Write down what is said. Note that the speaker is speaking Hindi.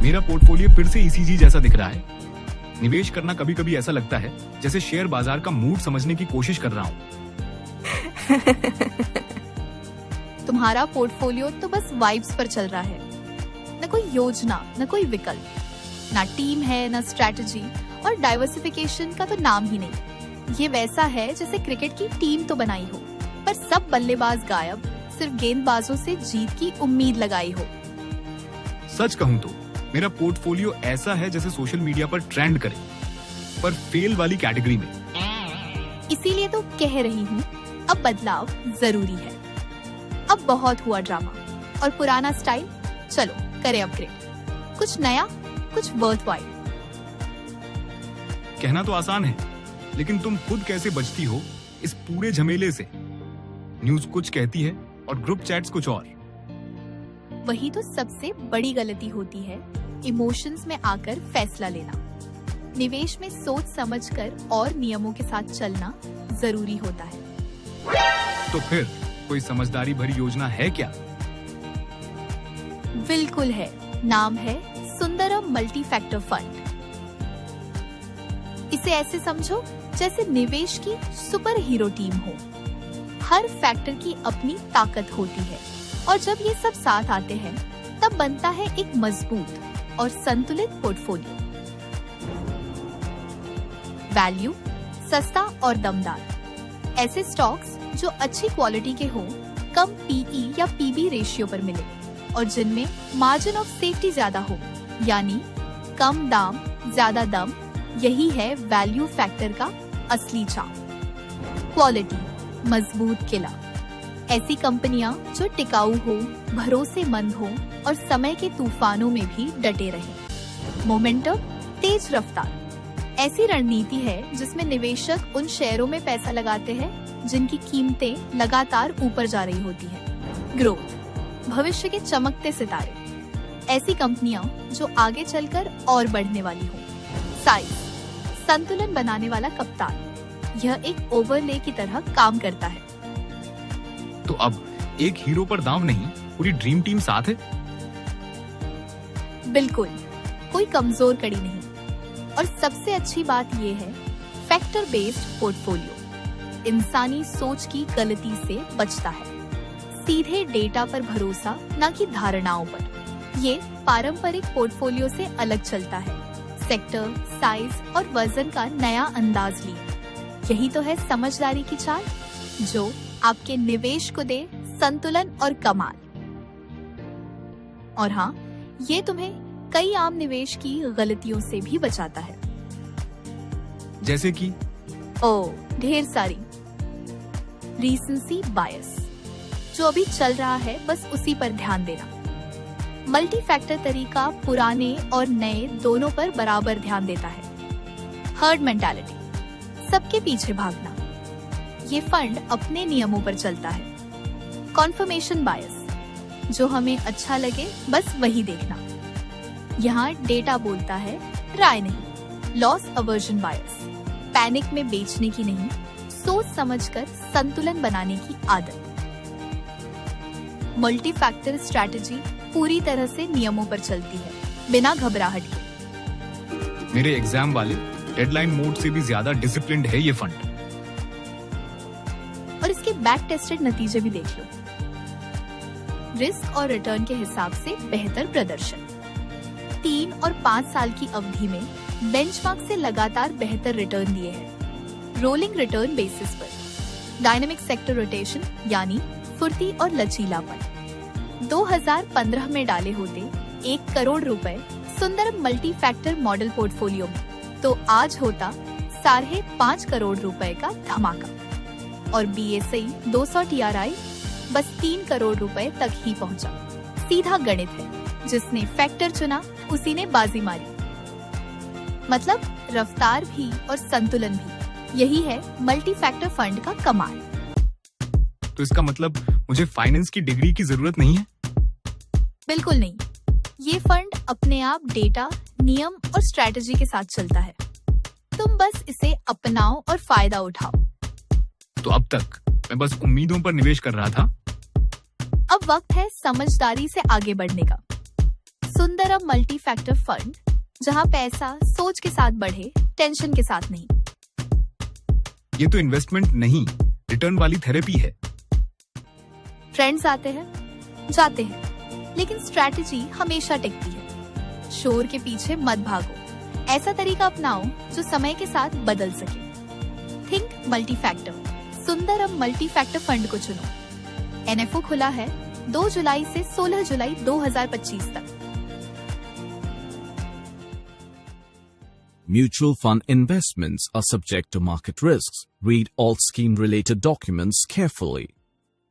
मेरा पोर्टफोलियो फिर से ईसीजी जैसा दिख रहा है। निवेश करना कभी कभी ऐसा लगता है जैसे शेयर बाजार का मूड समझने की कोशिश कर रहा हूँ। तुम्हारा पोर्टफोलियो तो बस वाइब्स पर चल रहा है, न कोई योजना, न कोई विकल्प, ना टीम है, न स्ट्रैटेजी, और डाइवर्सिफिकेशन का तो नाम ही नहीं। ये वैसा है जैसे क्रिकेट की टीम तो बनाई हो, पर सब बल्लेबाज गायब, सिर्फ गेंदबाजों से जीत की उम्मीद लगाई हो। सच कहूँ तो मेरा पोर्टफोलियो ऐसा है जैसे सोशल मीडिया पर ट्रेंड करे, पर फेल वाली कैटेगरी में। इसीलिए तो कह रही हूँ, अब बदलाव जरूरी है। अब बहुत हुआ ड्रामा और पुराना स्टाइल, चलो करें अपग्रेड, कुछ नया, कुछ वर्थवाइल। कहना तो आसान है, लेकिन तुम खुद कैसे बचती हो इस पूरे झमेले से? न्यूज कुछ कहती है और ग्रुप चैट्स कुछ और। वही तो सबसे बड़ी गलती होती है, इमोशंस में आकर फैसला लेना। निवेश में सोच समझकर और नियमों के साथ चलना जरूरी होता है। तो फिर कोई समझदारी भरी योजना है क्या? बिल्कुल है, नाम है सुंदरम मल्टी फैक्टर फंड। इसे ऐसे समझो जैसे निवेश की सुपर हीरो टीम हो। हर फैक्टर की अपनी ताकत होती है, और जब ये सब साथ आते हैं तब बनता है एक मजबूत और संतुलित पोर्टफोलियो। वैल्यू, सस्ता और दमदार, ऐसे स्टॉक्स जो अच्छी क्वालिटी के हों, कम पीई या पीबी रेशियो पर मिले, और जिनमें मार्जिन ऑफ सेफ्टी ज्यादा हो, यानी कम दाम ज्यादा दम। यही है वैल्यू फैक्टर का असली चार्म। क्वालिटी, मजबूत किला, ऐसी कंपनियां जो टिकाऊ हो, भरोसेमंद हो और समय के तूफानों में भी डटे रहे। मोमेंटम, तेज रफ्तार, ऐसी रणनीति है जिसमें निवेशक उन शेयरों में पैसा लगाते हैं जिनकी कीमतें लगातार ऊपर जा रही होती हैं। ग्रोथ, भविष्य के चमकते सितारे, ऐसी कंपनियां जो आगे चलकर और बढ़ने वाली हो। साइज, संतुलन बनाने वाला कप्तान, यह एक ओवरले की तरह काम करता है। तो अब एक हीरो पर दांव नहीं, पूरी ड्रीम टीम साथ है। बिल्कुल, कोई कमजोर कड़ी नहीं। और सबसे अच्छी बात यह है, फैक्टर बेस्ड पोर्टफोलियो इंसानी सोच की गलती से बचता है। सीधे डेटा पर भरोसा, न कि धारणाओं पर। ये पारंपरिक पोर्टफोलियो से अलग चलता है। सेक्टर, साइज और वजन का नया अंदाज लिए। यही तो है समझदारी की चाल, जो आपके निवेश को दे संतुलन और कमाल। और हाँ, ये तुम्हें कई आम निवेश की गलतियों से भी बचाता है। जैसे कि ढेर सारी। रीसेंसी बायस, जो अभी चल रहा है बस उसी पर ध्यान देना। मल्टी फैक्टर तरीका पुराने और नए दोनों पर बराबर ध्यान देता है। हर्ड मेंटालिटी, सबके पीछे भागना, ये फंड अपने नियमों पर चलता है। कॉन्फर्मेशन बायस, जो हमें अच्छा लगे बस वही देखना, यहाँ डेटा बोलता है, राय नहीं। लॉस अवर्जन बायस, पैनिक में बेचने की नहीं, सोच समझकर संतुलन बनाने की आदत। मल्टी फैक्टर स्ट्रैटेजी पूरी तरह से नियमों पर चलती है, बिना घबराहट के। मेरे एग्जाम वाले डेडलाइन मोड से भी ज्यादा डिसिप्लिन्ड है ये फंड। और इसके बैक टेस्टेड नतीजे भी देख लो। रिस्क और रिटर्न के हिसाब से बेहतर प्रदर्शन। 3 और 5 साल की अवधि में बेंचमार्क से लगातार बेहतर रिटर्न दिए हैं। रोलिंग रिटर्न बेसिस पर। डायनेमिक सेक्टर रोटेशन, यानी फुर्ती और लचीलापन। 2015 में डाले होते 1 करोड़ रुपए Sundaram multi factor model portfolio में, तो आज होता 5.5 करोड़ रुपए का धमाका। और BSE 200 TRI बस 3 करोड़ रुपए तक ही पहुंचा। सीधा गणित है, जिसने फैक्टर चुना उसी ने बाजी मारी। मतलब रफ्तार भी और संतुलन भी, यही है मल्टी फैक्टर फंड का कमाल। तो इसका मतलब मुझे फाइनेंस की डिग्री की जरूरत नहीं है? बिल्कुल नहीं। ये फंड अपने आप डेटा, नियम और स्ट्रैटेजी के साथ चलता है। तुम बस इसे अपनाओ और फायदा उठाओ। तो अब तक मैं बस उम्मीदों पर निवेश कर रहा था। अब वक्त है समझदारी से आगे बढ़ने का। सुंदरम मल्टी फैक्टर फंड, जहां पैसा सोच के साथ बढ़े, टेंशन के साथ नहीं। ये तो इन्वेस्टमेंट नहीं, रिटर्न वाली थेरेपी है। ट्रेंड्स आते हैं, जाते हैं, लेकिन स्ट्रैटेजी हमेशा टिकती है। शोर के पीछे मत भागो, ऐसा तरीका अपनाओ जो समय के साथ बदल सके। Think multi factor, Sundaram multi factor fund को चुनो। एनएफओ खुला है 2 जुलाई से 16 जुलाई 2025 तक। Mutual fund investments are subject to market risks. Read all scheme-related documents carefully.